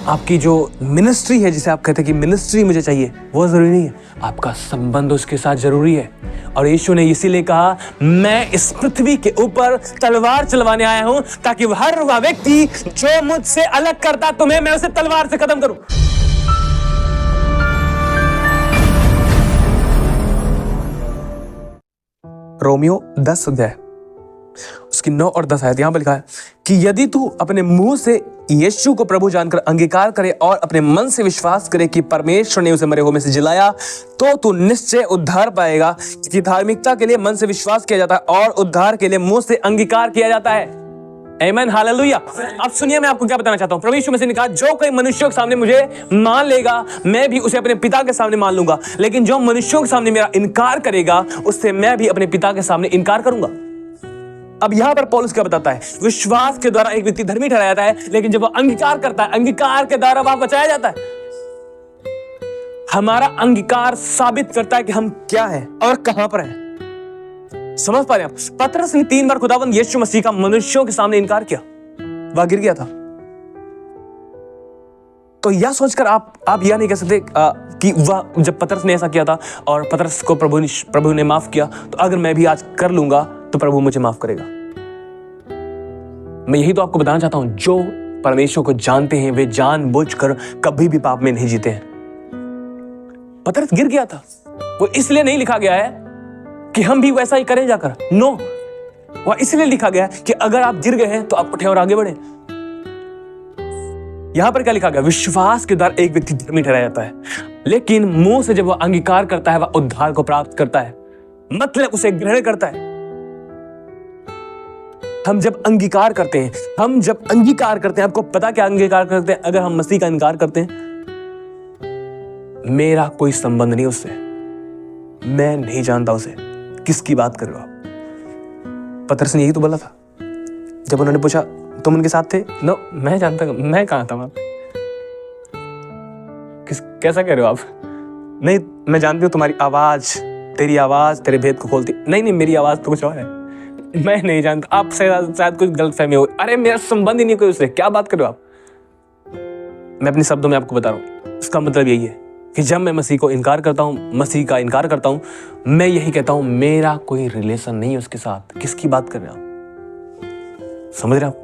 आपकी जो मिनिस्ट्री है, जिसे आप कहते हैं कि मिनिस्ट्री मुझे चाहिए, वो जरूरी नहीं है। आपका संबंध उसके साथ जरूरी है। और यीशु ने इसीलिए कहा, मैं इस पृथ्वी के ऊपर तलवार चलवाने आया हूं, ताकि हर वह व्यक्ति जो मुझसे अलग करता तुम्हें, मैं उसे तलवार से खत्म करूं। रोमियो 10 अध्याय उसकी 9 और 10 आयत यहां पर लिखा है कि यदि तू अपने मुंह से यीशु को प्रभु जानकर अंगीकार करे और अपने मन से विश्वास करे कि परमेश्वर ने उसे मरे हुए में से जिलाया, तो तू निश्चय उद्धार पाएगा। क्योंकि धार्मिकता के लिए मन से विश्वास किया जाता है और उद्धार के लिए मुंह से अंगीकार किया जाता है। आमीन, हालेलुया। अब सुनिए, मैं आपको क्या बताना चाहता हूं। प्रभु यीशु मसीह ने कहा, जो कोई मनुष्यों के सामने मुझे मान लेगा, मैं भी उसे अपने पिता के सामने मान लूंगा। लेकिन जो मनुष्यों के सामने मेरा इनकार करेगा, उससे मैं भी अपने पिता के सामने इनकार करूंगा। अब यहां पर पौलुस क्या बताता है? विश्वास के द्वारा एक व्यक्ति धर्मी ठहराया जाता है, लेकिन जब वह अंगीकार करता है, अंगीकार के द्वारा वह बचाया जाता है। हमारा अंगीकार साबित करता है कि हम क्या हैं और कहां पर हैं। समझ पा रहे हैं आप? पतरस ने 3 बार खुदावंद यीशु मसीह का मनुष्यों के सामने इनकार किया, वह गिर गया था। तो यह सोचकर आप यह नहीं कह सकते कि वह, जब पतरस ने ऐसा किया था और पतरस को प्रभु ने माफ किया, तो अगर मैं भी आज कर लूंगा तो प्रभु मुझे माफ करेगा। मैं यही तो आपको बताना चाहता हूं, जो परमेश्वर को जानते हैं वे जानबूझकर कभी भी पाप में नहीं जीते हैं। पतरस गिर गया था, वो इसलिए नहीं लिखा गया है कि हम भी वैसा ही करें जाकर। नो, वह इसलिए लिखा गया है कि अगर आप गिर गए हैं तो आप उठे और आगे बढ़े। यहां पर क्या लिखा गया? विश्वास के द्वारा एक व्यक्ति धर्मी ठहराया जाता है, लेकिन मुंह से जब वह अंगीकार करता है, वह उद्धार को प्राप्त करता है, मतलब उसे ग्रहण करता है। हम जब अंगीकार करते हैं, आपको पता क्या अंगीकार करते हैं? अगर हम मसीह का इनकार करते हैं, मेरा कोई संबंध नहीं उससे, मैं नहीं जानता उसे, किसकी बात कर रहे हो आप? पतरस ने यही तो बोला था जब उन्होंने पूछा, तुम उनके साथ थे? नो, मैं जानता, मैं कहां था वहां? कैसा कह रहे हो आप? नहीं, मैं जानती हूं तुम्हारी आवाज, तेरी आवाज तेरे भेद को खोलती। नहीं, मेरी आवाज तो कुछ और है, मैं नहीं जानता। आप शायद कुछ गलतफहमी हो। अरे मेरा संबंध ही नहीं कोई उससे, क्या बात कर रहे हो आप? मैं अपने शब्दों में आपको बता रहा हूं, इसका मतलब यही है कि जब मैं मसीह का इनकार करता हूं, मैं यही कहता हूं, मेरा कोई रिलेशन नहीं है उसके साथ। किसकी बात कर रहे हो आप? समझ रहे हो?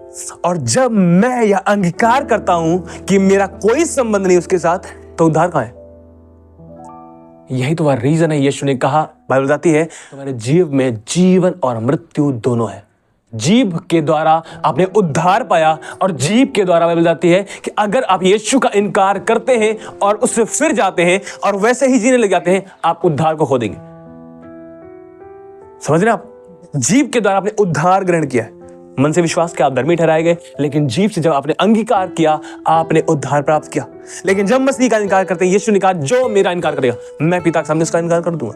और जब मैं यह अंगीकार करता हूं कि मेरा कोई संबंध नहीं उसके साथ, तो उद्धार कहां है? यही तो वह रीजन है। यीशु ने कहा, बाइबल बताती है, तुम्हारे जीव में जीवन और मृत्यु दोनों है। जीव के द्वारा आपने उद्धार पाया, और जीव के द्वारा बाइबल बताती है कि अगर आप यीशु का इनकार करते हैं और उससे फिर जाते हैं और वैसे ही जीने लग जाते हैं, आप उद्धार को खो देंगे। समझ रहे हैं आप? जीव के द्वारा आपने उद्धार ग्रहण किया है, मन से विश्वास किया, आप धर्मी ठहराए गए, लेकिन जीव से जब आपने अंगीकार किया, आपने उद्धार प्राप्त किया। लेकिन जब मसीह का इनकार करते हैं, यीशु ने कहा, जो मेरा इनकार करेगा, मैं पिता के सामने उसका इनकार कर दूंगा।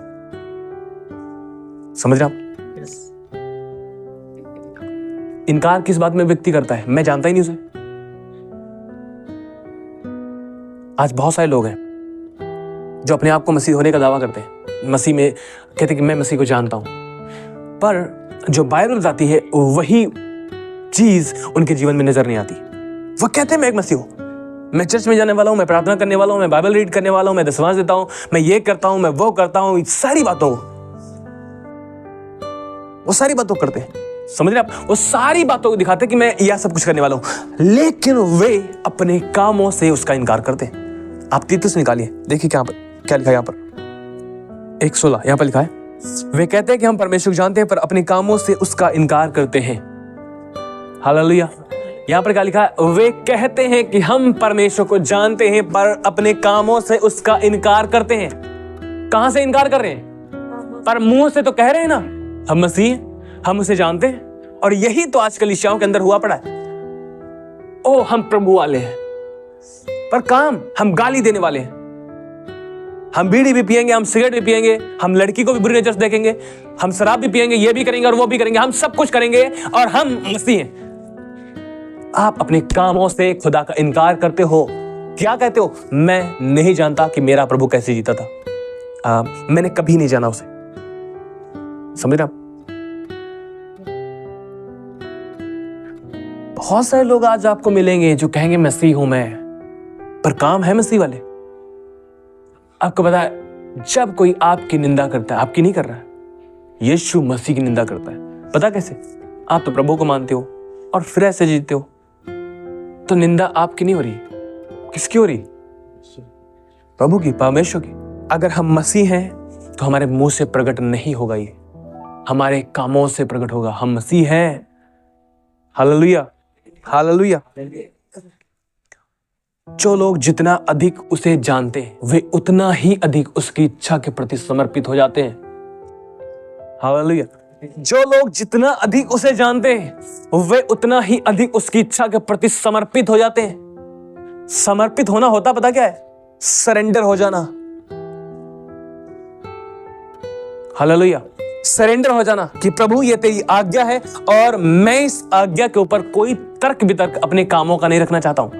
समझ रहे आप? इनकार किस बात में व्यक्ति करता है? मैं जानता ही नहीं उसे। आज बहुत सारे लोग हैं जो अपने आप को मसीह होने का दावा करते हैं, मसीह में कहते हैं कि मैं मसीह को जानता हूं, पर जो बाइबल बताती है वही चीज उनके जीवन में नजर नहीं आती। वो कहते हैं मैं एक मसीह हूं, मैं चर्च में जाने वाला हूं, मैं प्रार्थना करने वाला हूं, मैं बाइबल रीड करने वाला हूं, मैं दशमांश देता हूं, मैं ये करता हूं, मैं वो करता हूं, सारी बातों वो सारी बातों करते हैं। समझ रहे आप? वो सारी बातों को दिखाते हैं कि मैं यह सब कुछ करने वाला हूं, लेकिन वे अपने कामों से उसका इनकार करते हैं। आप तीतुस निकालिए, देखिए क्या लिखा है यहाँ पर 1:16 यहाँ पर लिखा है, वे कहते हैं कि हम परमेश्वर को जानते हैं पर अपने कामों से उसका इनकार करते हैं। हालेलुया। यहाँ पर क्या लिखा है? वे कहते हैं कि हम परमेश्वर को जानते हैं पर अपने कामों से उसका इनकार करते हैं। कहां से इनकार कर रहे हैं? पर मुंह से तो कह रहे हैं ना हम मसीह, हम उसे जानते हैं। और यही तो आज कलीसियाओं के अंदर हुआ पड़ा है। ओ हम प्रभु वाले हैं, पर काम हम गाली देने वाले हैं। हम बीड़ी भी पिएंगे, हम सिगरेट भी पिएंगे, हम लड़की को भी बुरी नजर से देखेंगे, हम शराब भी पिएंगे, ये भी करेंगे और वो भी करेंगे, हम सब कुछ करेंगे और हम मसीह हैं। आप अपने कामों से खुदा का इनकार करते हो। क्या कहते हो? मैं नहीं जानता कि मेरा प्रभु कैसे जीता था, मैंने कभी नहीं जाना उसे। समझ रहे आप? बहुत सारे लोग आज आपको मिलेंगे जो कहेंगे मसीह हूं मैं, पर काम है मसीह वाले। आपको पता है, जब कोई आपकी निंदा करता है, आपकी नहीं कर रहा है, यीशु मसीह की निंदा करता है। पता कैसे? आप तो प्रभु को मानते हो और फिर ऐसे जीते हो, तो निंदा आपकी नहीं हो रही, किसकी हो रही? प्रभु की, परमेश्वर की। अगर हम मसीह हैं तो हमारे मुंह से प्रकट नहीं होगा, ये हमारे कामों से प्रकट होगा। हम मसीह हैं। Hallelujah, hallelujah. जो लोग जितना अधिक उसे जानते हैं, वे उतना ही अधिक उसकी इच्छा के प्रति समर्पित हो जाते हैं। हालेलुया। जो लोग जितना अधिक उसे जानते हैं, वे उतना ही अधिक उसकी इच्छा के प्रति समर्पित हो जाते हैं। समर्पित होना होता पता क्या है? सरेंडर हो जाना। हालेलुया। सरेंडर हो जाना कि प्रभु ये तेरी आज्ञा है और मैं इस आज्ञा के ऊपर कोई तर्क वितर्क अपने कामों का नहीं रखना चाहता हूं।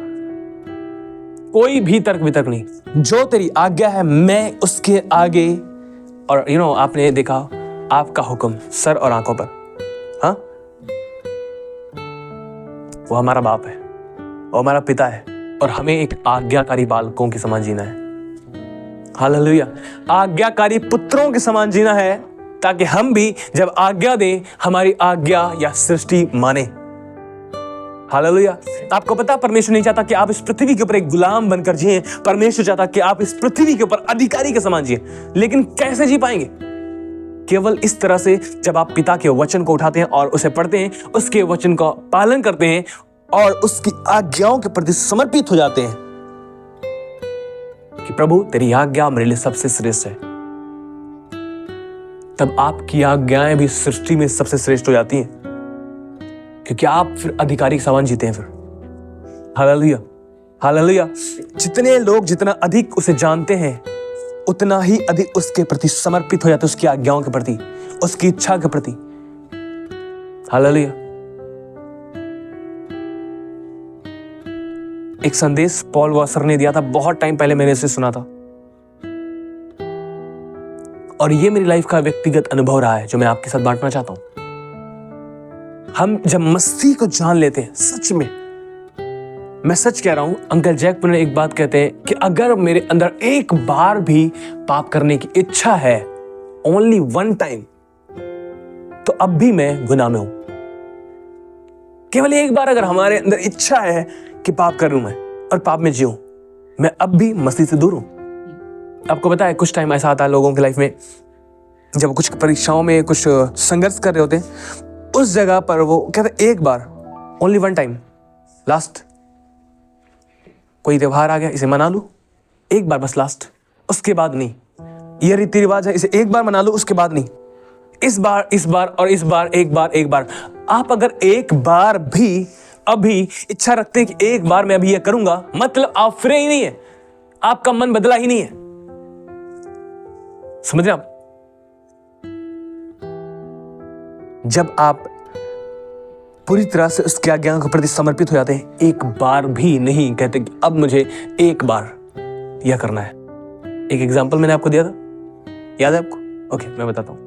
कोई भी तर्क वितर्क नहीं। जो तेरी आज्ञा है मैं उसके आगे। और आपने देखा, आपका हुक्म सर और आंखों पर। हाँ, वो हमारा बाप है, वो हमारा पिता है और हमें एक आज्ञाकारी बालकों के समान जीना है। हालेलुया। आज्ञाकारी पुत्रों के समान जीना है, ताकि हम भी जब आज्ञा दें, हमारी आज्ञा या सृष्टि माने। हालेलुया। आपको पता, परमेश्वर नहीं चाहता कि आप इस पृथ्वी के ऊपर एक गुलाम बनकर जिए। परमेश्वर चाहता कि आप इस पृथ्वी के ऊपर अधिकारी के समान जिए। लेकिन कैसे जी पाएंगे? केवल इस तरह से, जब आप पिता के वचन को उठाते हैं और उसे पढ़ते हैं, उसके वचन का पालन करते हैं और उसकी आज्ञाओं के प्रति समर्पित हो जाते हैं कि प्रभु तेरी आज्ञा मेरे लिए सबसे श्रेष्ठ है। तब आपकी आज्ञाएं भी सृष्टि में सबसे श्रेष्ठ हो जाती हैं, क्योंकि आप फिर अधिकारी के समान जीते हैं फिर। Hallelujah, hallelujah. जितने लोग जितना अधिक उसे जानते हैं, उतना ही अधिक उसके प्रति समर्पित हो जाते, उसकी आज्ञाओं के प्रति, उसकी इच्छा के प्रति। हालेलुया। एक संदेश पॉल वॉसर ने दिया था, बहुत टाइम पहले मैंने इसे सुना था, और ये मेरी लाइफ का व्यक्तिगत अनुभव रहा है जो मैं आपके साथ बांटना चाहता हूं। हम जब मसीह को जान लेते हैं, सच में, मैं सच कह रहा हूं, अंकल जैक पुनर एक बात कहते हैं कि अगर मेरे अंदर एक बार भी पाप करने की इच्छा है, ओनली वन टाइम, तो अब भी मैं गुनाह में हूं। केवल एक बार अगर हमारे अंदर इच्छा है कि पाप करूं मैं और पाप में जीऊं, मैं अब भी मसीह से दूर हूं। आपको पता है, कुछ टाइम ऐसा आता है लोगों की लाइफ में, जब कुछ परीक्षाओं में कुछ संघर्ष कर रहे होते हैं, उस जगह पर वो कहते एक बार, ओनली वन टाइम, लास्ट, कोई त्योहार आ गया, इसे मना लूं एक बार बस, लास्ट, उसके बाद नहीं। ये रीति रिवाज है, इसे एक बार मना लूं, उसके बाद नहीं। इस बार, इस बार और इस बार, एक बार एक बार। आप अगर एक बार भी अभी इच्छा रखते हैं कि एक बार मैं अभी ये करूंगा, मतलब आप फिरे ही नहीं है, आपका मन बदला ही नहीं है। समझ रहे आप? जब आप पूरी तरह से उसकी आज्ञाओं के प्रति समर्पित हो जाते हैं, एक बार भी नहीं कहते कि अब मुझे एक बार यह करना है। एक एग्जांपल मैंने आपको दिया था, याद है आपको? ओके, मैं बताता हूं।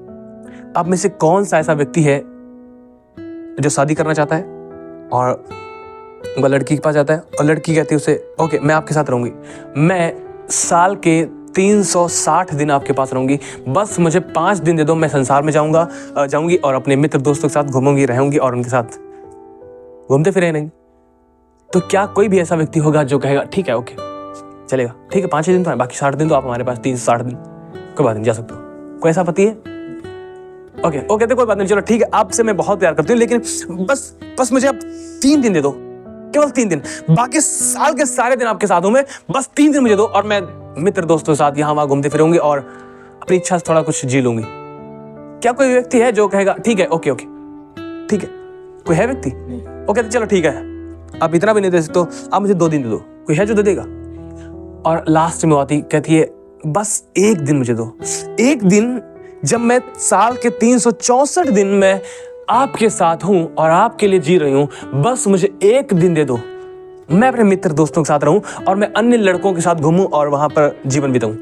आप में से कौन सा ऐसा व्यक्ति है जो शादी करना चाहता है और वह लड़की के पास जाता है और लड़की कहती है उसे, ओके मैं आपके साथ रहूंगी, मैं साल के 360 दिन आपके पास रहूंगी, बस मुझे 5 दिन दे दो, मैं संसार में जाऊंगी और अपने मित्र दोस्तों के साथ घूमूंगी, रहूंगी और उनके साथ घूमते फिरे नहीं। तो क्या कोई भी ऐसा व्यक्ति होगा जो कहेगा ठीक है, ओके चलेगा, ठीक है 5 दिन तो है, बाकी 60 दिन तो आप हमारे पास, 360 दिन कोई बात नहीं, जा सकते हो? कोई ऐसा पति है? ओके ओके, तो कोई बात नहीं, चलो ठीक है, आपसे मैं बहुत प्यार करती हूँ, लेकिन बस मुझे आप 3 दिन दे दो, केवल 3 दिन, बाकी साल के सारे दिन आपके साथ हूं मैं, बस 3 दिन मुझे दो और मैं मित्र दोस्तों के साथ यहाँ वहां घूमते फिरूंगी और अपनी इच्छा से थोड़ा कुछ जी लूंगी। क्या कोई व्यक्ति है जो कहेगा ठीक है, ओके ओके ठीक है? कोई है व्यक्ति? ओके तो चलो ठीक है, आप इतना भी नहीं दे सकते तो आप मुझे 2 दिन दे दो। कोई है जो दे देगा? और लास्ट में आती कहती है बस 1 दिन मुझे दो, 1 दिन, जब मैं साल के 364 दिन में आपके साथ हूं और आपके लिए जी रही हूं, बस मुझे 1 दिन दे दो, मैं अपने मित्र दोस्तों के साथ रहूं और मैं अन्य लड़कों के साथ घूमूं और वहां पर जीवन बिताऊं।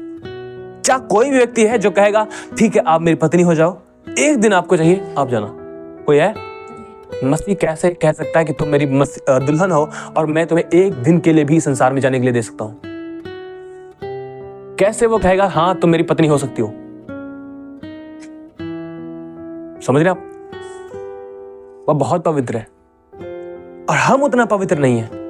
क्या कोई भी व्यक्ति है जो कहेगा ठीक है आप मेरी पत्नी हो जाओ, 1 दिन आपको चाहिए, आप जाना? कोई है? मसीह कैसे कह सकता है कि तुम मेरी दुल्हन हो और मैं तुम्हें 1 दिन के लिए भी संसार में जाने के लिए दे सकता हूं? कैसे वो कहेगा हाँ तुम मेरी पत्नी हो सकती हो? समझ रहे आप? वह बहुत पवित्र है और हम उतना पवित्र नहीं है।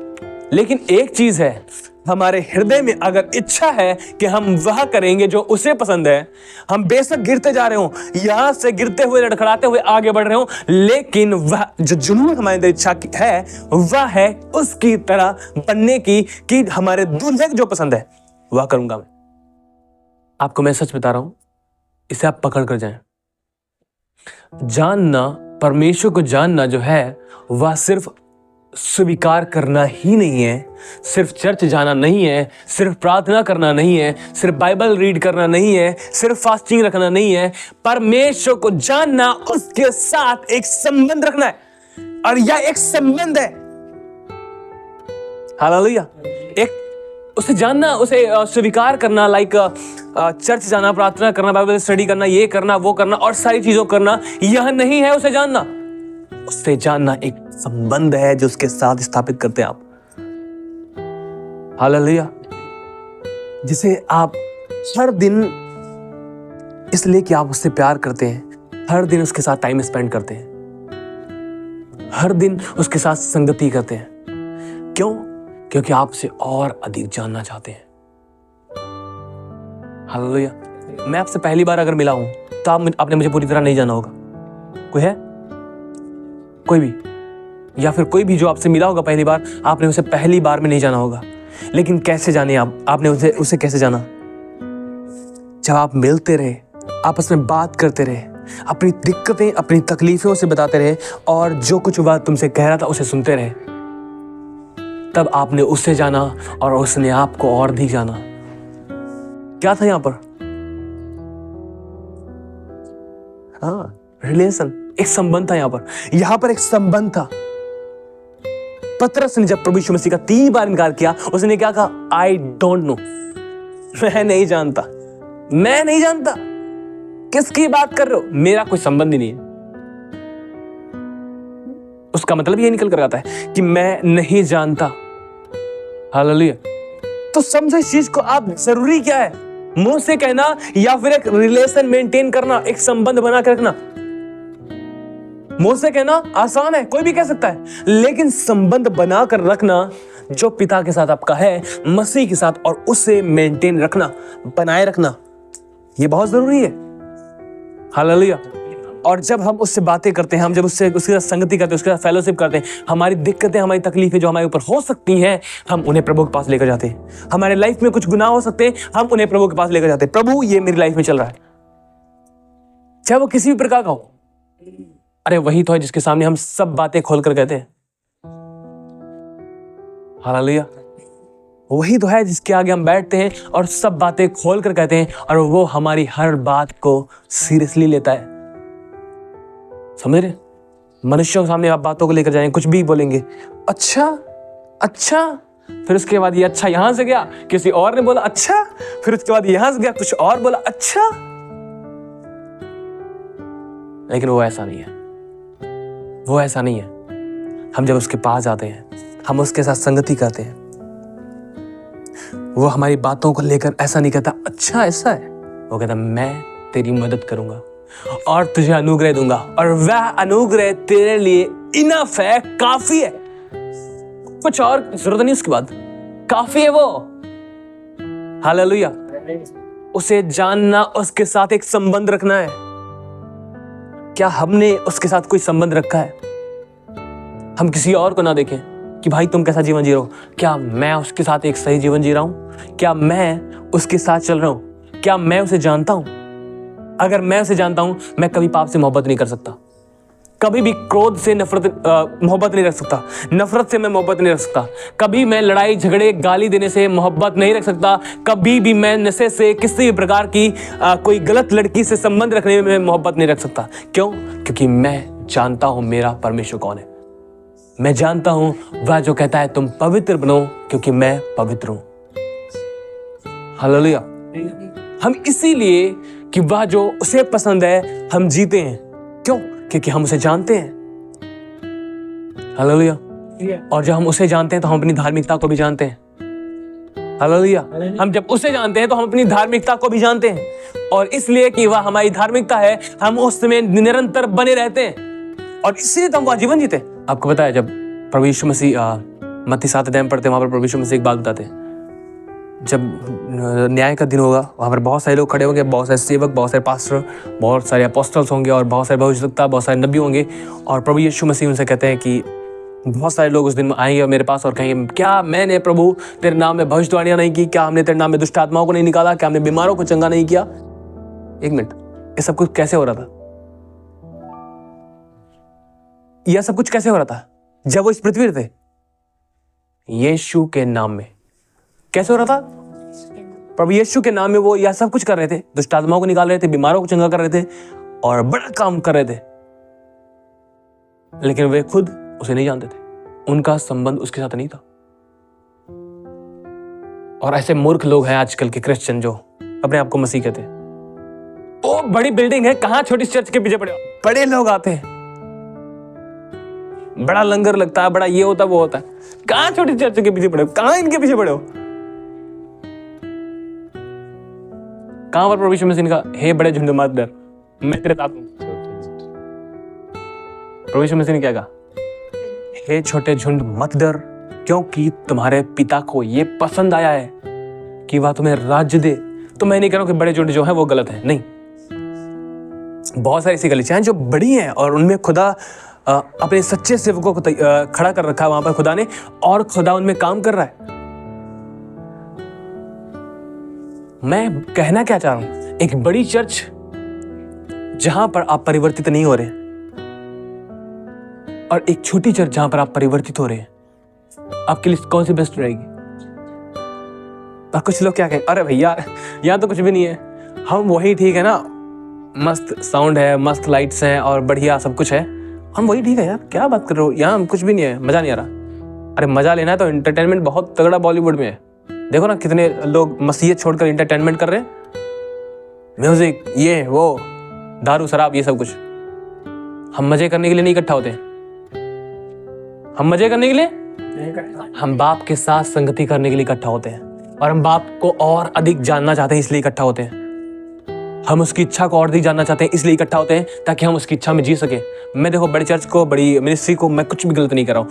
लेकिन एक चीज है, हमारे हृदय में अगर इच्छा है कि हम वह करेंगे जो उसे पसंद है, हम बेशक गिरते जा रहे हो, यहां से गिरते हुए लड़खड़ाते हुए आगे बढ़ रहे हो, लेकिन वह जो जुनून हमारे अंदर इच्छा है वह है उसकी तरह बनने की, कि हमारे दूल्हे को जो पसंद है वह करूंगा मैं। आपको मैं सच बता रहा हूं, इसे आप पकड़ कर जाएं। जानना, परमेश्वर को जानना जो है वह सिर्फ स्वीकार करना ही नहीं है, सिर्फ चर्च जाना नहीं है, सिर्फ प्रार्थना करना नहीं है, सिर्फ बाइबल रीड करना नहीं है, सिर्फ फास्टिंग रखना नहीं है। परमेश्वर को जानना, उसके साथ एक संबंध रखना है, और यह एक संबंध है। हालेलुया। एक उसे जानना, उसे स्वीकार करना, लाइक चर्च जाना, प्रार्थना करना, बाइबल स्टडी करना, ये करना, वो करना और सारी चीजों करना, यह नहीं है उसे जानना। उससे जानना एक संबंध है जो उसके साथ स्थापित करते हैं आप। हालेलुया। जिसे आप हर दिन, इसलिए कि आप उससे प्यार करते हैं, हर दिन उसके साथ टाइम स्पेंड करते हैं, हर दिन उसके साथ संगति करते हैं। क्यों? क्योंकि आप उसे और अधिक जानना चाहते हैं। हालेलुया। मैं आपसे पहली बार अगर मिला हूं तो आपने मुझे पूरी तरह नहीं जाना होगा। कोई है? कोई भी? या फिर कोई भी जो आपसे मिला होगा पहली बार, आपने उसे पहली बार में नहीं जाना होगा। लेकिन कैसे जाने आपने उसे कैसे जाना? जब आप मिलते रहे, आपस में बात करते रहे, अपनी दिक्कतें, अपनी तकलीफें उसे बताते रहे, और जो कुछ वह तुमसे कह रहा था उसे सुनते रहे, तब आपने उसे जाना और उसने आपको और अधिक जाना। क्या था यहां पर? हाँ, रिलेशन, एक संबंध था। यहां पर एक संबंध था। पतरस ने जब प्रभु यीशु मसीह का 3 बार इनकार किया, उसने क्या कहा? आई डोंट नो, मैं नहीं जानता, मैं नहीं जानता। किसकी बात कर रहे हो? मेरा कोई संबंध ही नहीं है। उसका मतलब ये निकल कर आता है कि मैं नहीं जानता। हालेलुया। तो समझो इस चीज को आप, जरूरी क्या है? मुंह से कहना या फिर एक रिलेशन मेंटेन करना, एक संबंध बना के रखना। मुंह से कहना आसान है, कोई भी कह सकता है, लेकिन संबंध बनाकर रखना जो पिता के साथ आपका है, मसीह के साथ, और उसे मेंटेन रखना, बनाए रखना, यह बहुत जरूरी है। हालेलुया। और जब हम उससे बातें करते हैं, हम जब उसके साथ संगति करते हैं, उसके साथ फेलोशिप करते हैं, हमारी दिक्कतें, हमारी तकलीफें जो हमारे ऊपर हो सकती हैं, हम उन्हें प्रभु के पास लेकर जाते हैं। हमारे लाइफ में कुछ गुनाह हो सकते हैं, हम उन्हें प्रभु के पास लेकर जाते हैं। प्रभु, ये मेरी लाइफ में चल रहा है, चाहे वो किसी भी प्रकार का हो। अरे वही तो है जिसके सामने हम सब बातें खोलकर कहते हैं। हालेलुया। वही तो है जिसके आगे हम बैठते हैं और सब बातें खोलकर कहते हैं, और वो हमारी हर बात को सीरियसली लेता है। समझ रहे? मनुष्यों के सामने आप बातों को लेकर जाएंगे, कुछ भी बोलेंगे, अच्छा अच्छा, फिर उसके बाद ये अच्छा यहां से गया, किसी और ने बोला अच्छा, फिर उसके बाद यहां से गया, कुछ और बोला अच्छा। लेकिन वो ऐसा नहीं है, वो ऐसा नहीं है। हम जब उसके पास जाते हैं, हम उसके साथ संगति करते हैं, वो हमारी बातों को लेकर ऐसा नहीं कहता अच्छा ऐसा है, वो कहता मैं तेरी मदद करूंगा और तुझे अनुग्रह दूंगा, और वह अनुग्रह तेरे लिए इनफ है, काफी है, कुछ और जरूरत नहीं उसके बाद, काफी है वो। हालेलुया। उसे जानना, उसके साथ एक संबंध रखना है। क्या हमने उसके साथ कोई संबंध रखा है? हम किसी और को ना देखें कि भाई तुम कैसा जीवन जी रहे हो, क्या मैं उसके साथ एक सही जीवन जी रहा हूं? क्या मैं उसके साथ चल रहा हूं? क्या मैं उसे जानता हूं? अगर मैं उसे जानता हूं, मैं कभी पाप से मोहब्बत नहीं कर सकता, कभी भी क्रोध से मोहब्बत नहीं रख सकता, नफरत से मैं मोहब्बत नहीं रख सकता, कभी मैं लड़ाई झगड़े गाली देने से मोहब्बत नहीं रख सकता, कभी भी मैं नशे से, किसी भी प्रकार की कोई गलत लड़की से संबंध रखने में मोहब्बत नहीं रख सकता। क्यों? क्योंकि मैं जानता हूं मेरा परमेश्वर कौन है। मैं जानता हूं वह जो कहता है तुम पवित्र बनो क्योंकि मैं पवित्र हूं। हालेलुया। हम इसीलिए कि वह जो उसे पसंद है हम जीते हैं। क्यों? क्योंकि हम उसे जानते हैं। हालेलुया। और जब हम उसे जानते हैं तो हम अपनी धार्मिकता को भी जानते हैं। हालेलुया। हम जब उसे जानते हैं तो हम अपनी धार्मिकता को भी जानते हैं, और इसलिए कि वह हमारी धार्मिकता है हम उसमें निरंतर बने रहते हैं, और इसलिए तो हम वह जीवन जीते। आपको पता है जब प्रभु यीशु मसीह मत्ती 7 अध्याय में पढ़ते हैं, वहां पर प्रभु यीशु मसीह एक बात बताते हैं, जब न्याय का दिन होगा वहां पर बहुत सारे लोग खड़े होंगे, बहुत सारे सेवक, बहुत सारे पास्टर, बहुत सारे अपोस्टल्स होंगे और बहुत सारे भविष्यवक्ता, बहुत सारे नबी होंगे, और प्रभु यीशु मसीह उनसे कहते हैं कि बहुत सारे लोग उस दिन में आएंगे मेरे पास और कहेंगे, क्या मैंने प्रभु तेरे नाम में भविष्यवाणियां नहीं की? क्या हमने तेरे नाम में दुष्ट आत्माओं को नहीं निकाला? क्या हमने बीमारों को चंगा नहीं किया? एक मिनट, ये सब कुछ कैसे हो रहा था? यह सब कुछ कैसे हो रहा था जब वो इस पृथ्वी पे थे? यीशु के नाम में। कैसे हो रहा था? प्रभु यीशु के नाम में वो यह सब कुछ कर रहे थे, दुष्ट आत्माओं को निकाल रहे थे, बीमारों को चंगा कर रहे थे और बड़ा काम कर रहे थे, लेकिन वे खुद उसे नहीं जानते थे, उनका संबंध उसके साथ नहीं था। और ऐसे मूर्ख लोग हैं आजकल के क्रिश्चियन जो अपने आप को मसीह कहते हैं। ओ बड़ी बिल्डिंग है, कहां छोटी चर्च के पीछे पड़े हो? बड़े लोग आते हैं, बड़ा लंगर लगता है, बड़ा ये होता वो होता है, कहां छोटी चर्च के पीछे पड़े हो? कहां इनके पीछे पड़े हो? कहां पर प्रभु यीशु मसीह ने कहा, हे बड़े झुंड मत डर, मैं तेरे साथ हूं। प्रभु यीशु मसीह ने क्या कहा? हे छोटे झुंड मत डर, क्योंकि तुम्हारे पिता को ये पसंद आया है कि वह तुम्हें राज्य दे। तो मैं नहीं कह रहा हूं कि बड़े झुंड जो है वो गलत है, नहीं, बहुत सारी ऐसी गलीचाएं जो बड़ी हैं और उनमें खुदा अपने सच्चे सेवकों को खड़ा कर रखा है वहां पर खुदा ने, और खुदा उनमें काम कर रहा है। मैं कहना क्या चाह रहा हूं, एक बड़ी चर्च जहां पर आप परिवर्तित नहीं हो रहे, और एक छोटी चर्च जहां पर आप परिवर्तित हो रहे हैं, आपके लिए कौन सी बेस्ट रहेगी? और कुछ लोग क्या कहें, अरे भैया यहाँ तो कुछ भी नहीं है, हम वही ठीक है ना, मस्त साउंड है, मस्त लाइट्स हैं और बढ़िया सब कुछ है, हम वही ठीक है यार, क्या बात कर रहे हो, यहाँ कुछ भी नहीं है, मजा नहीं आ रहा। अरे मजा लेना है तो एंटरटेनमेंट बहुत तगड़ा बॉलीवुड में है, देखो ना कितने लोग मसीहत छोड़कर एंटरटेनमेंट कर रहे हैं, म्यूजिक, ये वो, दारू शराब, ये सब कुछ। हम मजे करने के लिए नहीं इकट्ठा होते, हम मजे करने के लिए, हम बाप के साथ संगति करने के लिए इकट्ठा होते हैं, और हम बाप को और अधिक जानना चाहते हैं इसलिए इकट्ठा होते हैं, हम उसकी इच्छा को और अधिक जानना चाहते हैं इसलिए इकट्ठा होते हैं ताकि हम उसकी इच्छा में जी सके। मैं देखो बड़ी चर्च को, बड़ी मिनिस्ट्री को मैं कुछ भी गलत नहीं कर रहा हूं,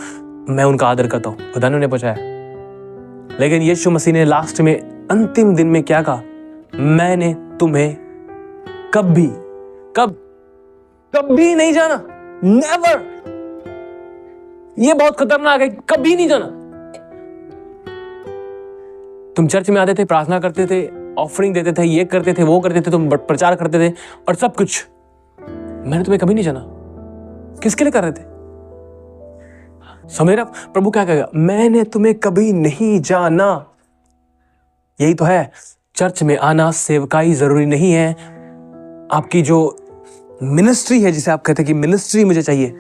मैं उनका आदर करता हूं, खुदा ने उन्हें पहुंचाया, लेकिन यीशु मसीह ने लास्ट में अंतिम दिन में क्या कहा? मैंने तुम्हें कभी नहीं जाना, नेवर। ये बहुत खतरनाक है, कभी नहीं जाना। तुम चर्च में आते थे, प्रार्थना करते थे, ऑफरिंग देते थे, ये करते थे, वो करते थे, तुम प्रचार करते थे और सब कुछ, मैंने तुम्हें कभी नहीं जाना। किसके लिए कर रहे थे? समझ रहे? प्रभु क्या कहेगा? मैंने तुम्हें कभी नहीं जाना। यही तो है, चर्च में आना सेवकाई जरूरी नहीं है, आपकी जो मिनिस्ट्री है, जिसे आप कहते हैं कि मिनिस्ट्री मुझे चाहिए,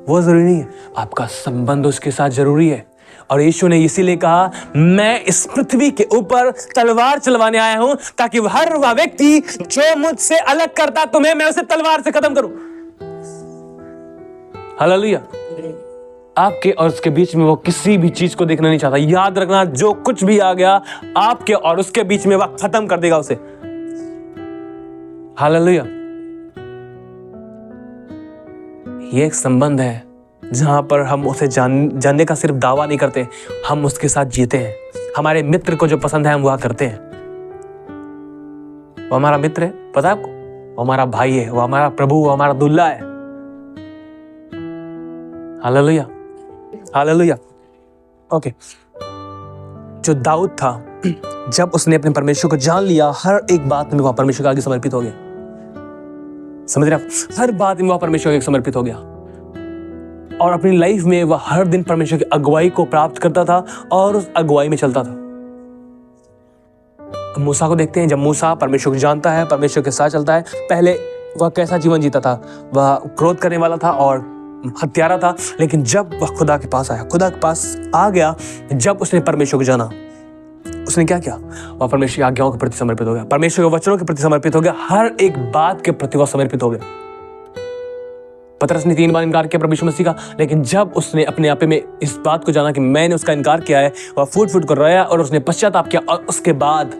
वो जरूरी नहीं है, आपका संबंध उसके साथ जरूरी है। और यीशु ने इसीलिए कहा, मैं इस पृथ्वी के ऊपर तलवार चलवाने आया हूं ताकि हर वह व्यक्ति जो मुझसे अलग करता तुम्हें, मैं उसे तलवार से खत्म करूं। हालेलुया। आपके और उसके बीच में वो किसी भी चीज को देखना नहीं चाहता। याद रखना, जो कुछ भी आ गया आपके और उसके बीच में वह खत्म कर देगा उसे। हालेलुया। ये एक संबंध है जहां पर हम उसे जानने का सिर्फ दावा नहीं करते, हम उसके साथ जीते हैं। हमारे मित्र को जो पसंद है हम वह करते हैं। वो हमारा मित्र है, पता है आपको, वो हमारा भाई है, वो हमारा प्रभु, वो हमारा दुल्ला है। Hallelujah, hallelujah. ओके, जो दाऊद था, जब उसने अपने परमेश्वर को जान लिया, हर एक बात में वह परमेश्वर के आगे समर्पित हो गया। समझ रहे आप? हर बात में वह परमेश्वर के आगे समर्पित हो गया और अपनी लाइफ में वह हर दिन परमेश्वर की अगुवाई को प्राप्त करता था और उस अगुवाई में चलता था। मूसा को देखते हैं, जब मूसा परमेश्वर को जानता है, परमेश्वर के साथ चलता है, पहले वह कैसा जीवन जीता था? वह क्रोध करने वाला था और हत्यारा था, लेकिन जब वह खुदा के पास आया, खुदा के पास आ गया, जब उसने परमेश्वर को जाना, उसने क्या किया? वह परमेश्वर की आज्ञाओं के प्रति समर्पित हो गया, परमेश्वर के वचनों के प्रति समर्पित हो गया, हर एक बात के प्रति वह समर्पित हो गया। पतरस ने 3 बार इनकार किया प्रभु यीशु मसीह का, लेकिन जब उसने अपने आपे में इस बात को जाना कि मैंने उसका इनकार किया है, वह फूट फूट कर रोया और उसने पश्चाताप किया, और उसके बाद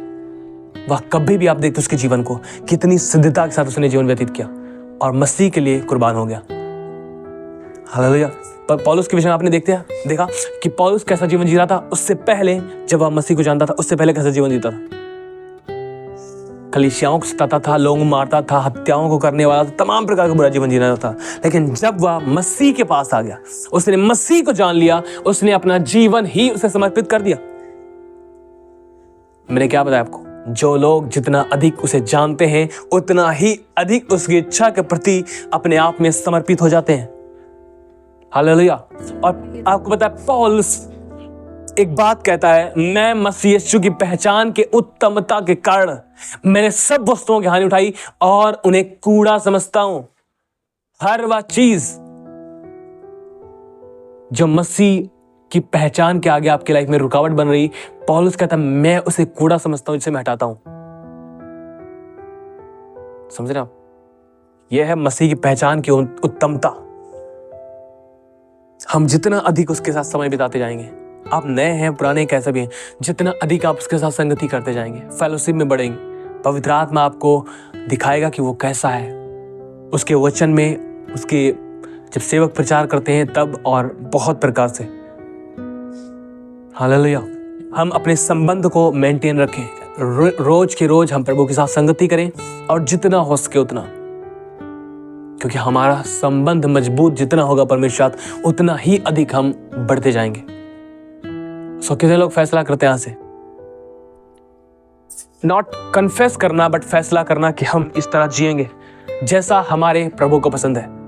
वह कभी भी, आप देखते उसके जीवन को कितनी सिद्धता के साथ उसने जीवन व्यतीत किया और मसीह के लिए कुर्बान हो गया। हालेलुया। पर पौलुस के विषय में आपने देखा कि पौलुस कैसा जीवन जी रहा था उससे पहले, जब वह मसीह को जानता था उससे पहले कैसा जीवन जीता था। कलीसियाओं को सताता था, लोगों को मारता था, हत्याओं को करने वाला था, तमाम प्रकार का बुरा जीवन जी रहा था। लेकिन जब वह मसीह के पास आ गया, उसने मसीह को जान लिया, उसने अपना जीवन ही उसे समर्पित कर दिया। मैंने क्या बताया आपको, जो लोग जितना अधिक उसे जानते हैं उतना ही अधिक उसकी इच्छा के प्रति अपने आप में समर्पित हो जाते हैं। हालेलुया। और आपको पता है पौलुस एक बात कहता है, मैं मसीह यीशु की पहचान के उत्तमता के कारण मैंने सब वस्तुओं की हानि उठाई और उन्हें कूड़ा समझता हूं। हर वह चीज जो मसीह की पहचान के आगे आपकी लाइफ में रुकावट बन रही, पौलुस कहता है मैं उसे कूड़ा समझता हूं, जिसे मैं हटाता हूं। समझ रहे आप? यह है मसीह की पहचान की उत्तमता। हम जितना अधिक उसके साथ समय बिताते जाएंगे, आप नए हैं पुराने कैसे भी हैं, जितना अधिक आप उसके साथ संगति करते जाएंगे, फेलोशिप में बढ़ेंगे, पवित्र आत्मा आपको दिखाएगा कि वो कैसा है। उसके वचन में, उसके जब सेवक प्रचार करते हैं तब, और बहुत प्रकार से। हालेलुया। हम अपने संबंध को मेंटेन रखें, रोज के रोज हम प्रभु के साथ संगति करें और जितना हो सके उतना, क्योंकि हमारा संबंध मजबूत जितना होगा परमेश्वर साथ, उतना ही अधिक हम बढ़ते जाएंगे। सो कितने लोग फैसला करते हैं यहाँ से, नॉट कन्फेस करना बट फैसला करना कि हम इस तरह जिएंगे जैसा हमारे प्रभु को पसंद है।